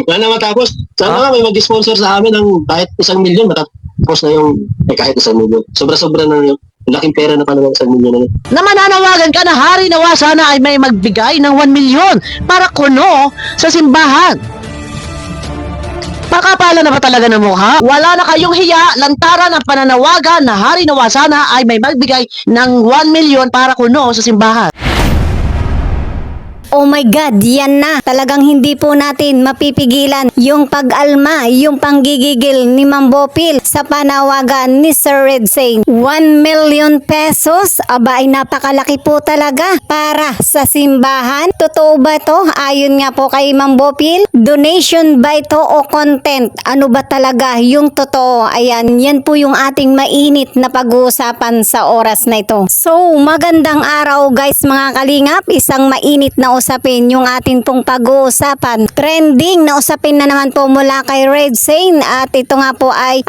Sana matapos. Sana nga may mag-sponsor sa amin ng kahit 1,000,000 matapos na yung kahit 1,000,000. Sobra-sobra na yung laking pera na talaga 1,000,000 na yun. Na mananawagan ka na hari nawa sana ay may magbigay ng 1,000,000 para kuno sa simbahan. Pakapala na ba talaga ng mukha? Wala na kayong hiya, lantaran ang pananawagan na hari nawa sana ay may magbigay ng 1,000,000 para kuno sa simbahan. Oh my God, yan na. Talagang hindi po natin mapipigilan yung pag-alma, yung panggigigil ni Ma'am Bopil sa panawagan ni Sir Red Saint. 1,000,000 pesos? Aba ay napakalaki po talaga para sa simbahan. Totoo ba to? Ayon nga po kay Ma'am Bopil, donation ba ito o content? Ano ba talaga yung totoo? Ayan, yan po yung ating mainit na pag-uusapan sa oras na ito. So, magandang araw guys mga kalingap. Isang mainit na usapin yung atin pong pag-uusapan. Trending na usapin na naman po mula kay Red Saint at ito nga po ay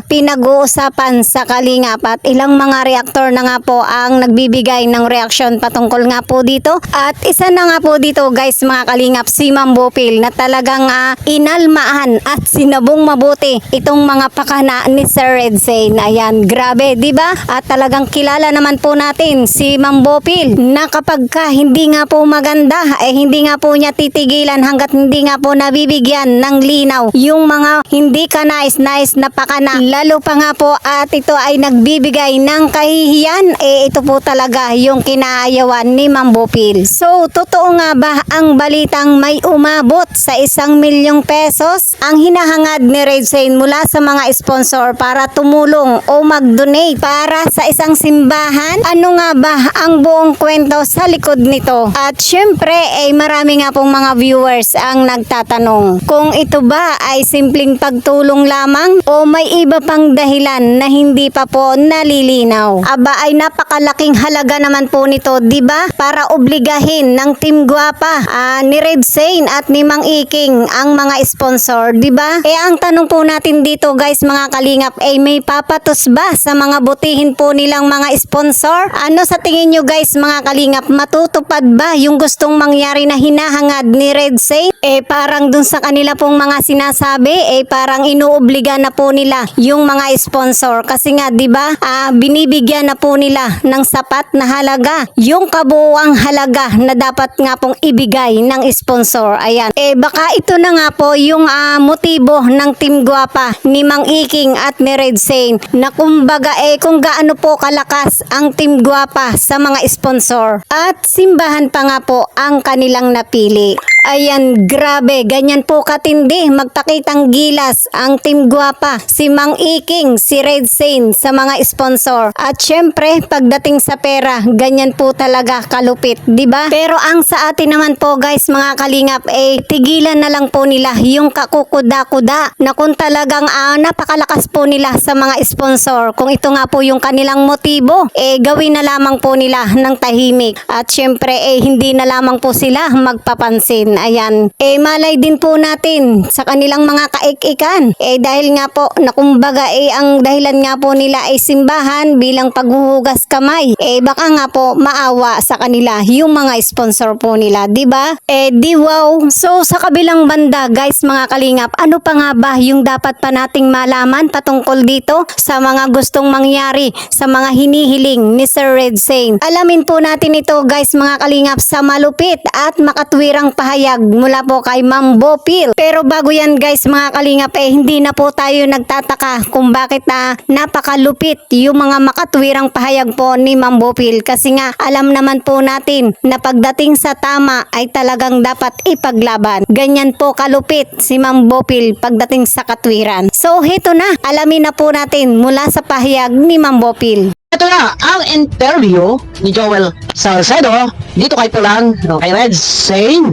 pinag-uusapan sa kalingap at ilang mga reaktor na nga po ang nagbibigay ng reaksyon patungkol nga po dito. At isa na nga po dito guys mga kalingap, si Ma'am Bopil na talagang inalmaan at sinabong mabuti itong mga pakana ni Sir Red Saint. Ayan, grabe, di ba? At talagang kilala naman po natin si Ma'am Bopil na kapag ka hindi nga po maganda hindi nga po niya titigilan hanggat hindi nga po nabibigyan ng linaw yung mga hindi ka nais na pakana. Lalo pa nga po at ito ay nagbibigay ng kahihiyan, ito po talaga yung kinaayawan ni Ma'am Bopil. So, totoo nga ba ang balitang may umabot sa 1,000,000 pesos ang hinahangad ni Red Saint mula sa mga sponsor para tumulong o mag-donate para sa isang simbahan? Ano nga ba ang buong kwento sa likod nito? At syempre, marami nga pong mga viewers ang nagtatanong kung ito ba ay simpleng pagtulong lamang o may iba pang dahilan na hindi pa po nalilinaw. Aba ay napakalaking halaga naman po nito, di ba? Para obligahin ng Team Guapa ni Red Saint at ni Mang Iking ang mga sponsor, di ba? Ang tanong po natin dito guys mga kalingap may papatos ba sa mga butihin po nilang mga sponsor? Ano sa tingin nyo guys mga kalingap, matutupad ba yung gustong mangyari na hinahangad ni Red Saint? Parang dun sa kanila pong mga sinasabi, parang inuobliga na po nila yung mga sponsor kasi nga 'di ba? Binibigyan na po nila ng sapat na halaga, yung kabuuang halaga na dapat nga pong ibigay ng sponsor. Ayan. Baka ito na nga po yung motibo ng Team Guapa ni Mang Iking at ni Red Saint na kumbaga kung gaano po kalakas ang Team Guapa sa mga sponsor at simbahan pa nga po ang kanilang napili. Ayan, grabe, ganyan po katindi magpakitang gilas ang Team Guapa, si Mang Iking, si Red Saint sa mga sponsor. At syempre, pagdating sa pera, ganyan po talaga kalupit, di ba? Pero ang sa atin naman po guys, mga kalingap, tigilan na lang po nila yung kakukuda-kuda na kung talagang napakalakas po nila sa mga sponsor. Kung ito nga po yung kanilang motibo, gawin na lamang po nila ng tahimik. At syempre, hindi na lamang po sila magpapansin. Ayan. Malay din po natin sa kanilang mga kaikikan. Dahil nga po, na kumbaga ang dahilan nga po nila ay simbahan bilang paghuhugas kamay. Baka nga po maawa sa kanila yung mga sponsor po nila, di ba? Di wow. So, sa kabilang banda, guys, mga kalingap, ano pa nga ba yung dapat pa nating malaman patungkol dito sa mga gustong mangyari, sa mga hinihiling ni Sir Red Saint? Alamin po natin ito, guys, mga kalingap, sa malupit at makatwirang pahayag mula po kay Ma'am Bopil. Pero bago yan guys mga kalingap, hindi na po tayo nagtataka kung bakit napakalupit yung mga makatwirang pahayag po ni Ma'am Bopil kasi nga alam naman po natin na pagdating sa tama ay talagang dapat ipaglaban. Ganyan po kalupit si Ma'am Bopil pagdating sa katwiran. So heto na, alamin na po natin mula sa pahayag ni Ma'am Bopil. Ito na ang interview ni Joel Salcedo dito kay Pulang, kay Red Saint.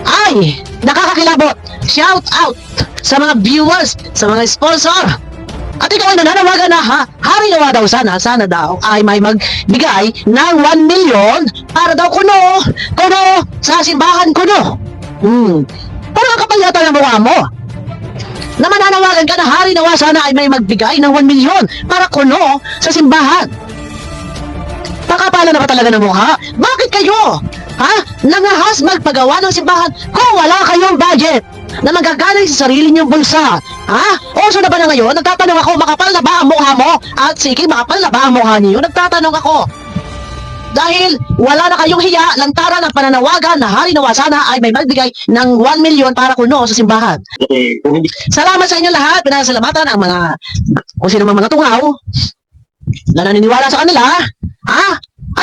Ay, nakakakilabot. Shout out sa mga viewers, sa mga sponsor. At ikaw ay nananawagan na hari nawa daw sana daw ay may magbigay ng 1,000,000 para daw kuno sa simbahan kuno. Parang kapal yata ng mukha mo. Na mananawagan ka na hari nawa sana ay may magbigay ng 1,000,000 para kuno sa simbahan. Pakapala na ba talaga ng mukha? Bakit kayo Ha? Nangahas magpagawa ng simbahan kung wala kayong budget na magagaling sa sarili niyong bulsa. Ha? Oso na ba na ngayon? Nagtatanong ako, makapal na ba ang mukha mo? At sige, makapal na ba ang mukha niyo? Nagtatanong ako. Dahil wala na kayong hiya, lantaran ang pananawagan na hari nawa sana ay may magbigay ng 1 million para kuno sa simbahan. Eh, kung hindi, Salamat sa inyo lahat. Pinasalamatan ang mga kung sino mang mga tungaw na naniniwala sa kanila. Ha?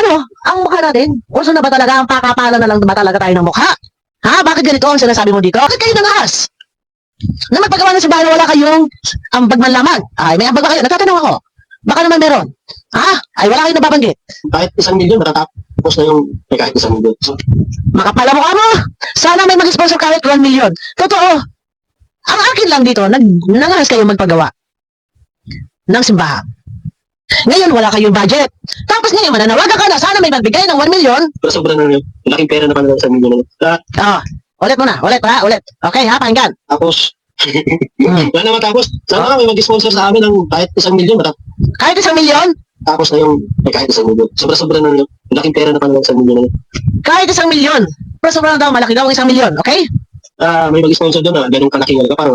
Ano? Ang mukha natin? Uso na ba talaga ang pakapalan na lang ba talaga tayo ng mukha? Ha? Bakit ganito ang sinasabi mo dito? Bakit kayo nangahas? Na magpagawa ng simbahan na wala kayong ambag man lamang. Ay, may ambag ba kayo? Natatanong ako. Baka naman meron. Ha? Ay, wala kayong nababanggit. kahit 1 million, matatapos na yung kahit 1 million. So, Makapala mo ka mo! Sana may mag-sponsor kahit 1 million. Totoo. Ang akin lang dito, nangahas kayo magpagawa ng simbahan. Ngayon, wala kayong budget. Tapos ngayon, mananawagan ka na sana may magbigay ng 1 million. sobra na yun. Laking pera na pala ng 1 million. Ulit muna, ulit ha, ulit. Okay ha, pakinggan. Tapos, Hmm. wala naman tapos. Sana nga may mag-sponsor sa amin ng kahit 1 million, Kahit 1 million, tapos na yung kahit 1 million. Sobra na yun. Laking pera na pala ng 1 million. kahit 1 million. Pero sobrang daw, malaki daw ang 1 million, okay? May mag-sponsor doon na ganun kalaking halaga para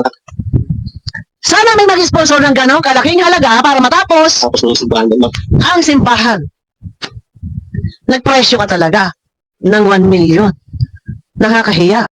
Sana may mag-sponsor ng ganong kalaking halaga para matapos tapos na yung simbahan doon. ang simbahan. Nagpresyo ka talaga ng 1 million. Nakakahiya.